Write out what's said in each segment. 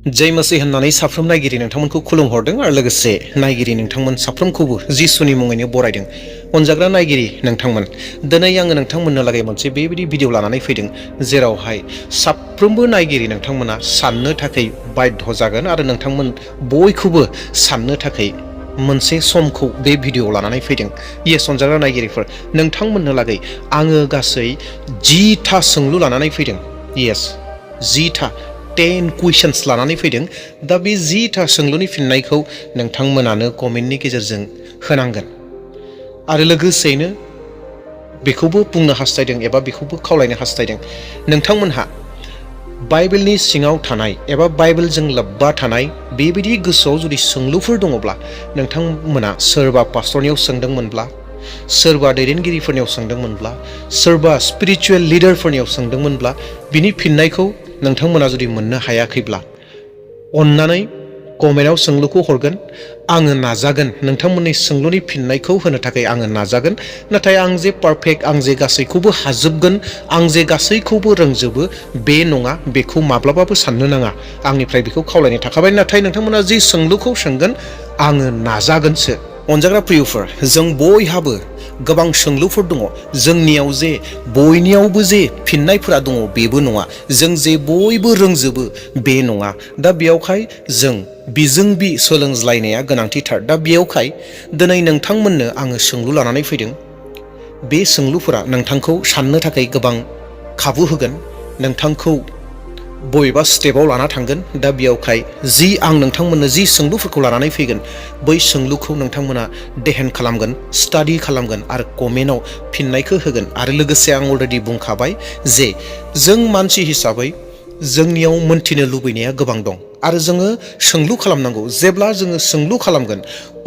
जय मसीह होननानै साफ्रोम नायगिरि नोंथांमोनखौ खुलुमहरदों आरो लोगोसे नायगिरि नोंथांमोन साफ्रोमखौबो जिसुनि मुङैनो बरायदों। अनजाग्रा नायगिरि नोंथांमोन, दिनै आङो नोंथांमोननो लागै मोनसे बेबायदि भिडिअ लानानै फैदों जेरावहाय साफ्रोमबो नायगिरि नोंथांमोना साननो थाखाय बाध्य जागोन आरो नोंथांमोन बयखौबो साननो थाखाय मोनसे समखौ बे भिडिअ लानानै फैदों। येस अनजाग्रा नायगिरिफोर, नोंथांमोननो लागै आङो गासै 10टा सोंलु लानानै फैदों। येस 10टा 10 कुइसन्स लानानै फैदों। दा बे 10टा सोंलुनि फिननायखौ नोंथांमोनानो कमेन्टनि गेजेरजों होनांगोन आरो लोगोसेयैनो बेखौबो बुंनो हास्थायदों एबा बेखौबो खावलायनो हास्थायदों, नोंथांमोनहा बाइबेलनि सिङाव थानाय एबा बाइबेलजों लोब्बा थानाय बेबायदि गोसोआव जुदि सोंलुफोर दङब्ला नोंथांमोना सोरबा पास्टरनियाव सोंदोंमोनब्ला, सोरबा दैदेनगिरिफोरनियाव सोंदोंमोनब्ला, सोरबा स्पिरिचुवेल लिडारफोरनियाव सोंदोंमोनब्ला बिनि फिननायखौ नोंथांमोना जुदि मोननो हायाखैब्ला अन्नानै कमेन्टआव सोंलुखौ हरगोन। आङो नाजागोन नोंथांमोननि सोंलुनि फिननायखौ होनो थाखाय आङो नाजागोन। नाथाय आं जे पारफेक्ट, आं जे गासैखौबो हाजोबगोन, आं जे गासैखौबो रोंजोबो बे नङा, बेखौ माब्लाबाबो साननो नाङा। आंनिफ्राय बेखौ खावलायनाय थाखाबाय। नाथाय नोंथांमोना जि सोंलुखौ सोंगोन आङो नाजागोनसो। अनजाग्रा प्रियफोर, जों बयहाबो गोबां सोंलुफोर दङ। जोंनियाव जे बयनियावबो जे फिननायफोरा दङ बेबो नङा, जों जे बयबो रोंजोबो बे नङा। दा बेयावहाय जों बिजों बि सोलोंज्लायनाया गोनांथिथार। दा बेयावहाय दिनै नोंथांमोननो आङो सोंलु लानानै फैदों। बे सोंलुफोरा नोंथांखौ साननो थाखाय गोबां खाबु होगोन, नोंथांखौ बबेबा स्टेपाव लाना थांगोन। दा बेयावहाय आं नोंथांमोननो जि सोंलुफोरखौ लानानै फैगोन बै सोंलुखौ नोंथांमोना देहेन खालामगोन, स्टाडि खालामगोन आरो कमेन्टआव फिननायखौ होगोन। आरो लोगोसे आं अलरेडि बुंखाबाय जे जों मानसि हिसाबै जोंनियाव मोनथिनो लुबैनाया गोबां दं आरो जोङो सोंलु खालामनांगौ। जेब्ला जोङो सोंलु खालामगोन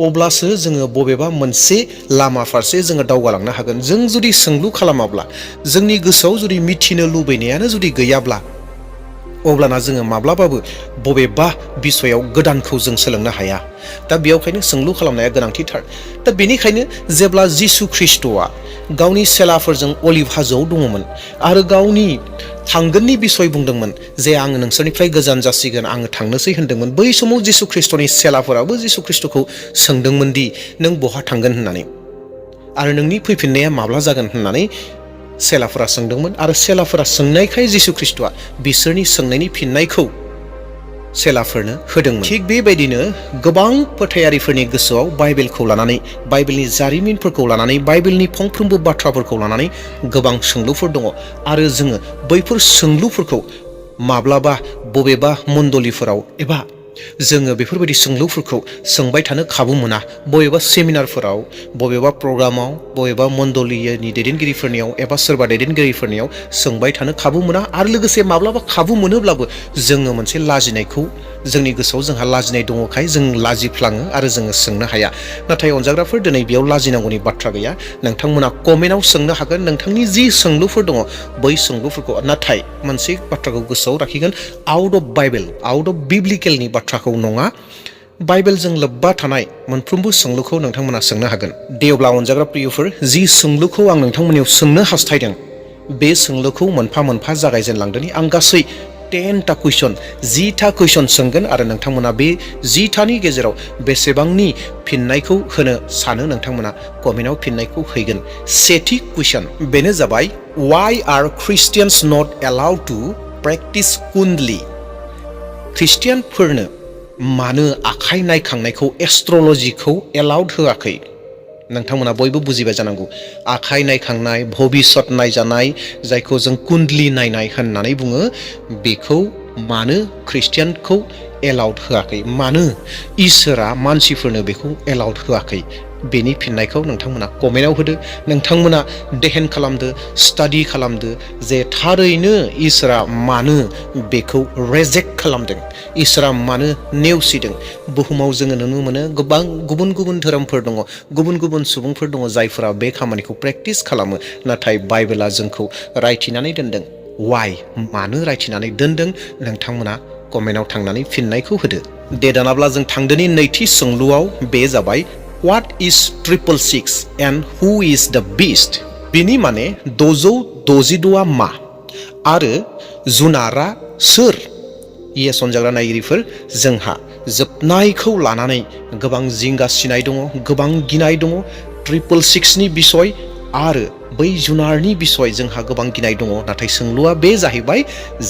अब्लासो जोङो बबेबा मोनसे लामा फारसे जोङो दावगालांनो हागोन। जों जुदि सोंलु खालामाब्ला, जोंनि गोसोआव जुदि मिथिनो लुबैनायानो जुदि गैयाब्ला, अब्लाना जोङो माब्लाबाबो बबेबा बिसयाव गोदानखौ जों सोलोंनो हाया। दा बेयावखायनो सोंलु खालामनाया गोनांथिथार। दा बेनिखायनो जेब्ला जिसु ख्रिस्ट'आ गावनि सेलाफोरजों अलिभ हाजोआव दङमोन आरो गावनि थांगोननि बिसय बुंदोंमोन जे आङो नोंसोरनिफ्राय गोजान जासिगोन, आङो थांनोसै होनदोंमोन, बै समाव जिसु ख्रिस्ट'नि सेलाफोराबो जिसु ख्रिस्ट'खौ सोंदोंमोन दि नों बहा थांगोन होननानै आरो नोंनि फैफिननाया माब्ला जागोन होननानै सेलाफोरा सोंदोंमोन। आरो सेलाफोरा सोंनायखाय जिसु ख्रिस्ट'आ बिसोरनि सोंनायनि फिननायखौ सेलाफोरनो होदोंमोन। थिग बेबायदिनो गोबां फोथायारिफोरनि गोसोआव बाइबेलखौ लानानै, बाइबेलनि जारिमिनफोरखौ लानानै, बाइबेलनि फंफ्रोमबो बाथ्राफोरखौ लानानै गोबां सोंलुफोर दङ आरो जोङो बैफोर सोंलुफोरखौ माब्लाबा बबेबा मण्डलिफोराव एबा जोङो बेफोरबायदि सोंलुफोरखौ सोंबाय थानो खाबु मोना। बबेबा सेमिनारफोराव, बबेबा प्रग्रामाव, बबेबा मण्डलिनि दैदेनगिरिफोरनियाव एबा सोरबा दैदेनगिरिफोरनियाव सोंबाय थानो खाबु मोना। आरो लोगोसे माब्लाबा खाबु मोनोब्लाबो जोङो मोनसे लाजिनायखौ, जोंनि गोसोआव जोंहा लाजिनाय दङखाय जों लाजिफ्लाङो आरो जोङो सोंनो हाया। नाथाय अनजाग्राफोर, दिनै बेयाव लाजिनांगौनि बाथ्रा गैया। नोंथांमोना कमेन्टआव सोंनो हागोन नोंथांनि जि सोंलुफोर दङ बै सोंलुफोरखौ। नाथाय मोनसे बाथ्राखौ गोसोआव लाखिगोन, out of Bible, out of बिब्लिकेलनि बाथ्राखौ नङा, बाइबेलजों लोब्बा थानाय मोनफ्रोमबो सोंलुखौ नोंथांमोना सोंनो हागोन। दे अब्ला अनजाग्रा प्रियफोर, जि सोंलुखौ आं नोंथांमोननियाव सोंनो हास्थायदों बे सोंलुखौ मोनफा मोनफा जागायजेनलांदोनि। आं गासै 10टा कुइसन, 10टा कुइसन सोंगोन आरो नोंथांमोना बे 10टानि गेजेराव बेसेबांनि फिननायखौ होनो सानो नोंथांमोना कमेन्टआव फिननायखौ हैगोन। सेथि कुइसन, बेनो जाबाय, why are Christians not allowed to practise kundli? ख्रिस्टियानफोरनो मानो आखाइ नायखांनायखौ, एस्ट्रलजिखौ एलाउड होआखै? नोंथांमोना बयबो बुजिबाय जानांगौ। आखाइ नायखांनाय, भबिसत नायजानाय, जायखौ जों कुण्डली नायनाय होननानै बुङो, बेखौ मानो ख्रिस्टियानखौ एलाउड होआखै? मानो इसोरा मानसिफोरनो बेखौ एलाउड होआखै? बेनि फिननायखौ नोंथांमोना कमेन्टआव होदो। नोंथांमोना देहेन खालामदो, स्टाडि खालामदो जे थारैनो इसोरा मानो बेखौ रेजेक्ट खालामदों, इसोरा मानो नेवसिदों। बुहुमाव जोङो नुनो मोनो गोबां गुबुन गुबुन धोरोमफोर दङ, गुबुन गुबुन सुबुंफोर दङ जायफोरा बे खामानिखौ प्रेक्टिस खालामो। नाथाय बाइबेला जोंखौ रायथिनानै दोनदों। वाइ, मानो रायथिनानै दोनदों? नोंथांमोना कमेन्टआव थांनानै फिननायखौ होदो। दे दानाब्ला जों थांदोनि नैथि सोंलुआव, बे जाबाय, What is 666 and who is the beast? बिनि माने 666 मा आरो जुनारा सोर? येस अनजाग्रा नायगिरिफोर, जोंहा जोबनायखौ लानानै गोबां जिंगा सिनाय दङ, गोबां गिनाय दङ। 666नि बिसय आरो बै जुनारनि बिसय जोंहा गोबां गिनाय दङ। नाथाय सोंलुआ बे जाहैबाय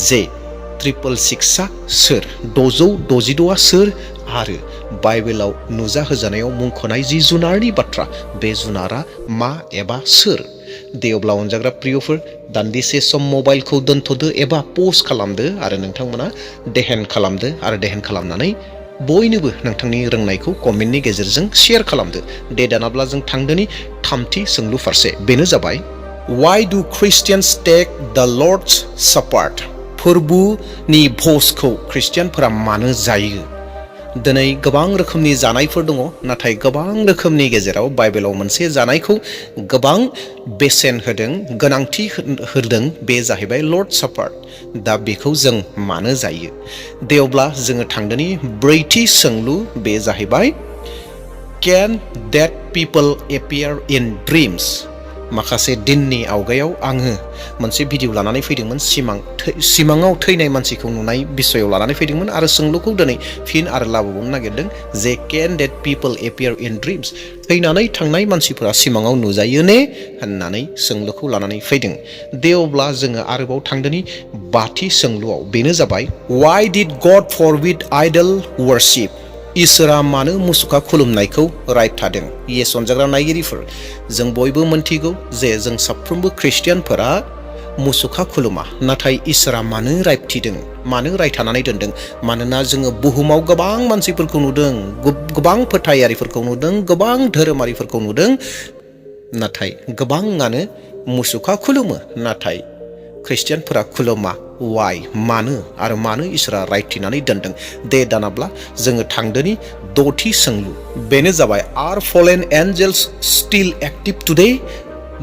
जे 666आ सोर, 666आ सोर आरो बाइबेलाव नुजाहोजानायाव मुंख'नाय जि जुनारनि बाथ्रा, बे जुनारा मा एबा सोर? दे अब्ला अनजाग्रा प्रियफोर, दान्दिसे सम मबाइलखौ दोनथ'दो एबा पज खालामदो आरो नोंथांमोना देहेन खालामदो आरो देहेन खालामनानै बयनोबो नोंथांनि रोंनायखौ कमेन्टनि गेजेरजों शेयार खालामदो। दे दानाब्ला जों थांदोनि थामथि सोंलु फारसे। बेनो जाबाय Why do Christians take the Lord's Supper? फोरबुनि भजखौ ख्रिस्टियानफोरा मानो जायो? दिनै गोबां रोखोमनि जानायफोर दङ, नाथाय गोबां रोखोमनि गेजेराव बाइबेलाव मोनसे जानायखौ गोबां बेसेन होदों, गोनांथि होदों, बे जाहैबाय लर्ड सापार। दा बेखौ जों मानो जायो? दे अब्ला जोङो थांदोनि ब्रैथि सोंलु, बे जाहैबाय Can dead people appear in dreams? माखासे दिननि आवगायाव आङो मोनसे भिडिअ लानानै फैदोंमोन, सिमाङाव थैनाय मानसिखौ नुनाय बिसयाव लानानै फैदोंमोन आरो सोंलुखौ दिनै फिन आरो लाबोबावनो नागिरदों जे Can dead people appear in dreams? थैनानै थांनाय मानसिफोरा सिमाङाव नुजायो ने होननानै सोंलुखौ लानानै फैदों। दे अब्ला जोङो आरोबाव थांदोनि बाथि सोंलुआव। बेनो जाबाय Why did God forbid idol worship? इसोरा मानो मुसुखा खुलुमनायखौ रायथादों? येस अनजाग्रा नायगिरिफोर, जों बयबो मोनथिगौ जे जों साफ्रोमबो ख्रिस्टियानफोरा मुसुखा खुलुमा। नाथाय इसोरा मानो रायथिदों, मानो रायथानानै दोनदों? मानोना जोङो बुहुमाव गोबां मानसिफोरखौ नुदों, गोबां फोथायारिफोरखौ नुदों, गोबां धोरोमारिफोरखौ नुदों, नाथाय गोबाङानो मुसुखा खुलुमो, नाथाय ख्रिस्टियानफोरा खुलुमा। वाइ? मानो आरो मानो इसोरा रायथिनानै दोनदों? दे दानाब्ला जोङो थांदोनि द'थि सोंलु। बेनो जाबाय आर फलेन एन्जेल्स स्टिल एक्टिभ टुडे?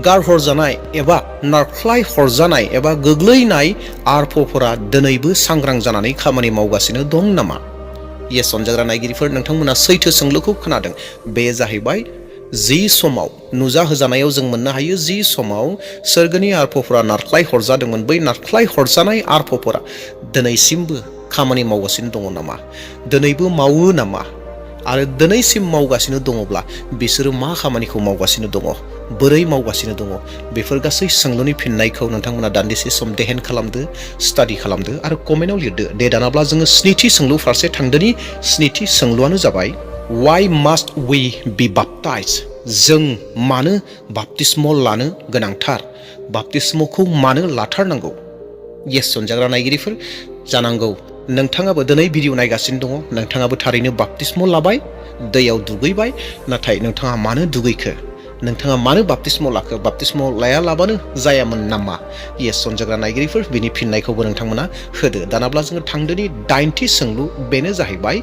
गारहरजानाय एबा नारख्लाय हरजानाय एबा गोग्लैनाय आरफफोरा दिनैबो सांग्रां जानानै खामानि मावगासिनो दं नामा? येस अनजाग्रा नायगिरिफोर, नोंथांमोना सैथो सोंलुखौ खोनादों। बे जाहैबाय जि समाव नुजाहोजानायाव जों मोननो हायो, जि समाव सोरगोनि आरफफोरा नारख्लाय हरजादोंमोन, बै नारख्लाय हरजानाय आरफफोरा दिनैसिमबो खामानि मावगासिनो दङ नामा? दिनैबो मावो नामा? आरो दिनैसिम मावगासिनो दङब्ला बिसोरो मा खामानिखौ मावगासिनो दङ, बोरै मावगासिनो दङ? बेफोर गासै सोंलुनि फिननायखौ नोंथांमोना दान्दिसे सम देहेन खालामदो, स्टाडि खालामदो आरो कमेन्टआव लिरदो। दे दानाब्ला जोङो स्निथि सोंलु फारसे थांदोनि। स्निथि सोंलुआनो जाबाय Why must we be baptized? जों मानो बाप्तिस्म लानो गोनांथार? बाप्तिस्मखौ मानो लाथारनांगौ? येस अनजाग्रा नायगिरिफोर, जानांगौ नोंथाङाबो दिनै भिडिअ नायगासिनो दङ, नोंथाङाबो थारैनो बाप्तिस्म लाबाय, दैयाव दुगैबाय, नाथाय नोंथाङा मानो दुगैखो? नोंथाङा मानो बाप्तिस्म लाखो? बाप्तिस्म लायालाबानो जायामोन नामा? येस अनजाग्रा नायगिरिफोर, बिनि फिननायखौबो नोंथांमोना होदो। दानाब्ला जोङो थांदोनि दाइनथि सोंलु। बेनो जाहैबाय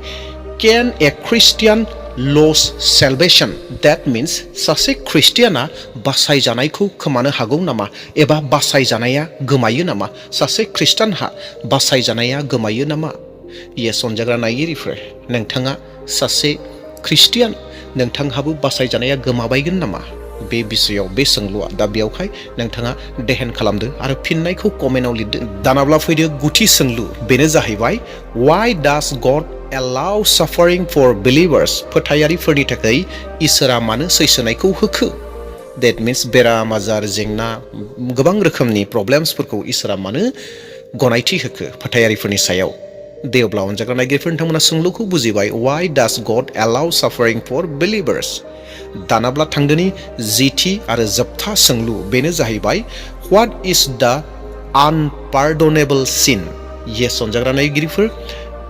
Can a Christian lose salvation? That means सासे ख्रिस्टियाना बासायजानायखौ खोमानो हागौ नामा एबा बासायजानाया गोमायो नामा? सासे ख्रिस्टानहा बासायजानाया गोमायो नामा? येस अनजाग्रा नायगिरिफोर, नोंथाङा सासे ख्रिस्टियान, नोंथांहाबो बासायजानाया गोमाबायगोन नामा? बे बिसयाव बे सोंलुआ। दा बेयावहाय नोंथाङा देहेन खालामदो आरो फिननायखौ कमेन्टआव लिरदो। दानाब्ला फैदो गुथि सोंलु। बेनो जाहैबाय Why does God allow suffering for believers? फोथायारिफोरनि थाखाय इसोरा मानो सैसोनायखौ होखो? That means बेराम आजार, जेंना, गोबां रोखोमनि प्रब्लेम्सफोरखौ इसोरा मानो गनायथि होखो फोथायारिफोरनि सायाव? दे अब्ला अनजाग्रा नायगिरिफोर, नोंथांमोना सोंलुखौ बुजिबाय। Why does God allow suffering for believers? दानाब्ला थांदोनि जिथि आरो जोबथा सोंलु। बेनो जाहैबाय What is the unpardonable sin? Yes अनजाग्रा नायगिरिफोर,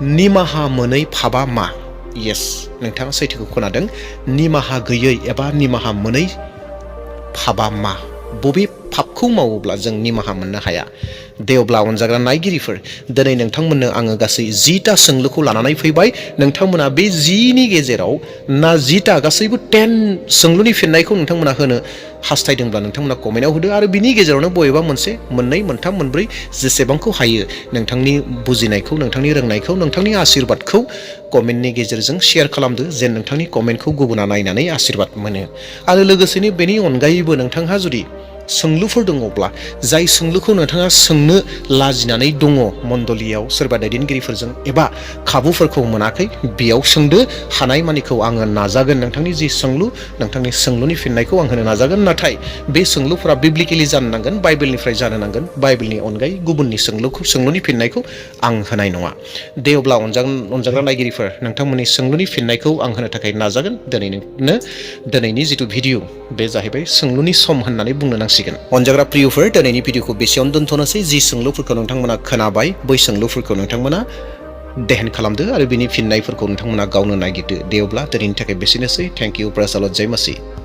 निमाहा मोनै फाबा मा? येस, नोंथाङा सैथोखौ खोनादों। निमाहा गैयै एबा निमाहा मोनै फाबा मा? बबे फाबखौ मावोब्ला जों निमाहा मोननो हाया? दे अब्ला अनजाग्रा नायगिरिफोर, दिनै नोंथांमोननो आङो गासै 10ता सोंलुखौ लानानै फैबाय। नोंथांमोना बे 10नि गेजेराव ना 10ता गासैबो 10 सोंलुनि फिननायखौ नोंथांमोना होनो हास्थायदोंब्ला नोंथांमोना कमेन्टआव होदो आरो बिनि गेजेरावनो बबेबा मोनसे, मोननै, मोनथाम, मोनब्रै जेसेबांखौ हायो नोंथांनि बुजिनायखौ, नोंथांनि रोंनायखौ, नोंथांनि आशीर्बादखौ कमेन्टनि गेजेरजों शेयार खालामदो, जेन नोंथांनि कमेन्टखौ गुबुना नायनानै आशीर्बाद मोनो। आरो लोगोसेनो बेनि अनगायैबो नोंथांहा जुदि सोंलुफोर दङब्ला जाय सोंलुखौ नोंथाङा सोंनो लाजिनानै दङ मण्डलियाव सोरबा दैदेनगिरिफोरजों एबा खाबुफोरखौ मोनाखै, बेयाव सोंदो, हानायमानिखौ आङो नाजागोन। नोंथांनि जि सोंलु, नोंथांनि सोंलुनि फिननायखौ आं होनो नाजागोन। नाथाय बे सोंलुफोरा बिब्लिकेलि जानो नांगोन, बाइबेलनिफ्राय जानो नांगोन। बाइबेलनि अनगायै गुबुननि सोंलुनि फिननायखौ आं होनाय नङा। दे अब्ला अनजाग्रा नायगिरिफोर, नोंथांमोननि सोंलुनि फिननायखौ आं होनो थाखाय नाजागोन। दिनैनि जिथु भिडिअ, बे जाहैबाय सोंलुनि सम होननानै बुंनो नांसिगोन। अनजाग्रा प्रियफोर, दिनैनि भिडिअखौ बेसेयावनो दोनथ'नोसै। जि सोंलुफोरखौ नोंथांमोना खोनाबाय, बै सोंलुफोरखौ नोंथांमोना देहेन खालामदो आरो बिनि फिननायफोरखौ नोंथांमोना गावनो नागिरदो। दे अब्ला दिनैनि थाखाय बेसेनोसै। थेंक इउ, प्रेज द लर्ड, जय मसीह।